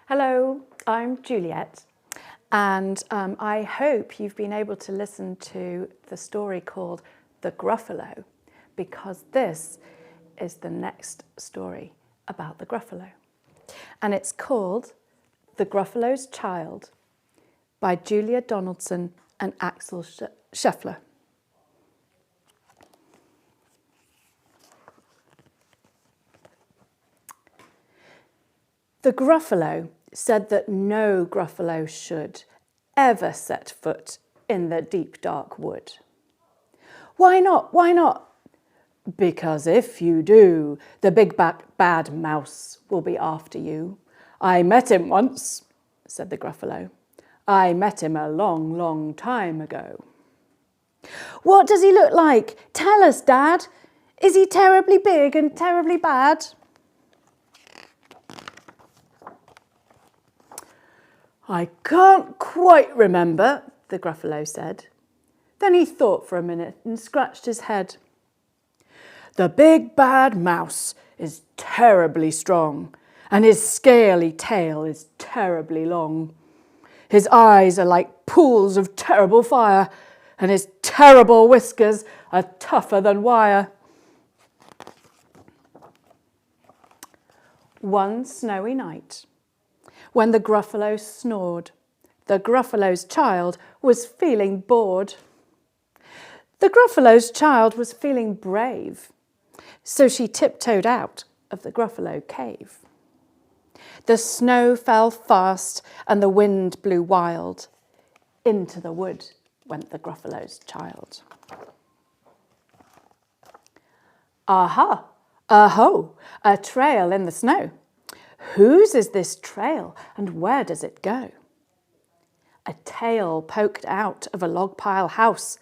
Hello, I'm Juliet, and I hope you've been able to listen to the story called The Gruffalo, because this is the next story about the Gruffalo. And it's called The Gruffalo's Child by Juliet Donaldson and Axel Scheffler. The Gruffalo said that no Gruffalo should ever set foot in the deep dark wood. Why not? Why not? Because if you do, the big bad mouse will be after you. I met him once, said the Gruffalo. I met him a long, long time ago. What does he look like? Tell us, Dad. Is he terribly big and terribly bad? I can't quite remember, the Gruffalo said. Then he thought for a minute and scratched his head. The big bad mouse is terribly strong, and his scaly tail is terribly long. His eyes are like pools of terrible fire, and his terrible whiskers are tougher than wire. One snowy night, when the Gruffalo snored, the Gruffalo's child was feeling bored. The Gruffalo's child was feeling brave, so she tiptoed out of the Gruffalo cave. The snow fell fast and the wind blew wild. Into the wood went the Gruffalo's child. Aha! Aho! A trail in the snow. Whose is this trail and where does it go? A tail poked out of a log pile house.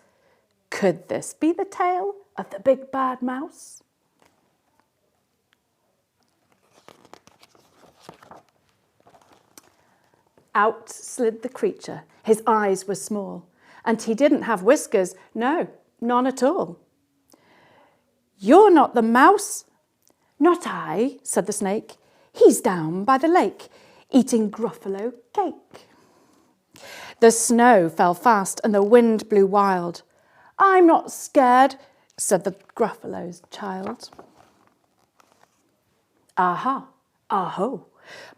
Could this be the tail of the big bad mouse? Out slid the creature. His eyes were small, and he didn't have whiskers. No, none at all. You're not the mouse? Not I, said the snake. He's down by the lake, eating Gruffalo cake. The snow fell fast and the wind blew wild. I'm not scared, said the Gruffalo's child. Aha, aho,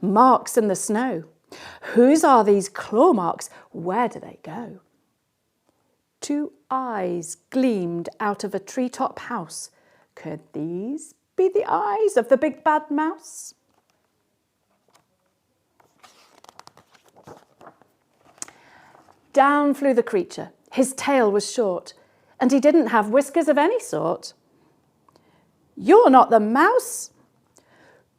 marks in the snow. Whose are these claw marks? Where do they go? Two eyes gleamed out of a treetop house. Could these be the eyes of the big bad mouse? Down flew the creature. His tail was short, and he didn't have whiskers of any sort. You're not the mouse?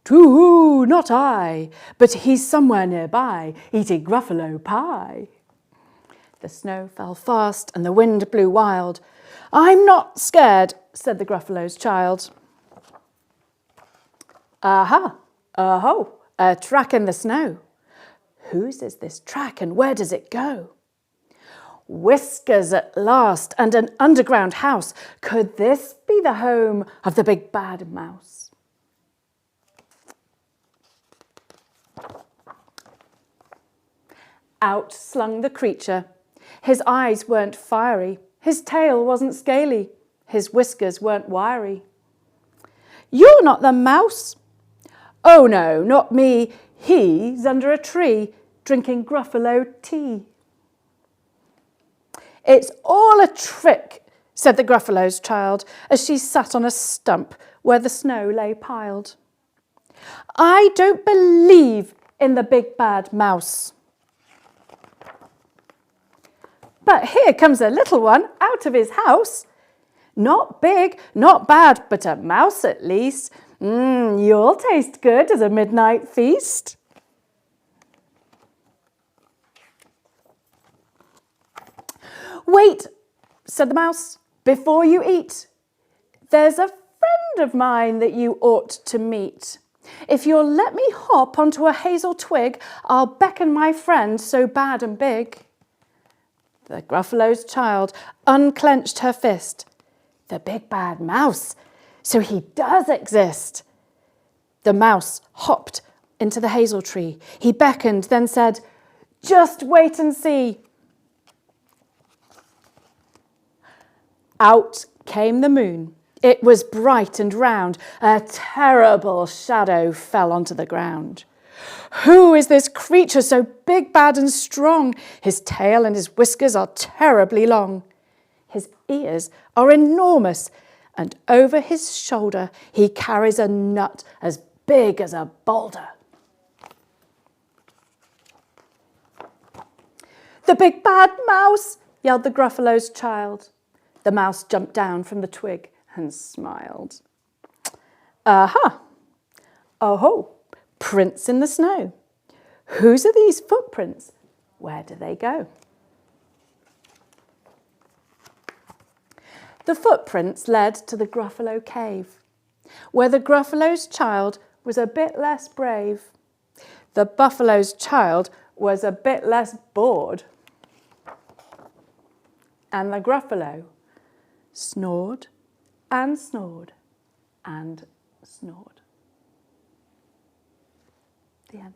Too-hoo, not I, but he's somewhere nearby, eating Gruffalo pie. The snow fell fast and the wind blew wild. I'm not scared, said the Gruffalo's child. Aha, aho, a track in the snow. Whose is this track and where does it go? Whiskers at last and an underground house. Could this be the home of the big bad mouse? Out slung the creature. His eyes weren't fiery. His tail wasn't scaly. His whiskers weren't wiry. You're not the mouse? Oh no, not me. He's under a tree drinking Gruffalo tea. It's all a trick, said the Gruffalo's child as she sat on a stump where the snow lay piled. I don't believe in the big bad mouse. But here comes a little one out of his house. Not big, not bad, but a mouse at least. You'll taste good as a midnight feast. Wait, said the mouse, before you eat. There's a friend of mine that you ought to meet. If you'll let me hop onto a hazel twig, I'll beckon my friend so bad and big. The Gruffalo's child unclenched her fist. The big bad mouse, so he does exist. The mouse hopped into the hazel tree. He beckoned, then said, "Just wait and see." Out came the moon. It was bright and round. A terrible shadow fell onto the ground. "Who is this creature so big, bad and strong? His tail and his whiskers are terribly long. His ears are enormous, and over his shoulder he carries a nut as big as a boulder." "The big bad mouse!" yelled the Gruffalo's child. The mouse jumped down from the twig and smiled. "Aha! Oh-ho, prints in the snow. Whose are these footprints? Where do they go?" The footprints led to the Gruffalo cave, where the Gruffalo's child was a bit less brave. The buffalo's child was a bit less bored. And the Gruffalo snored and snored and snored. The end.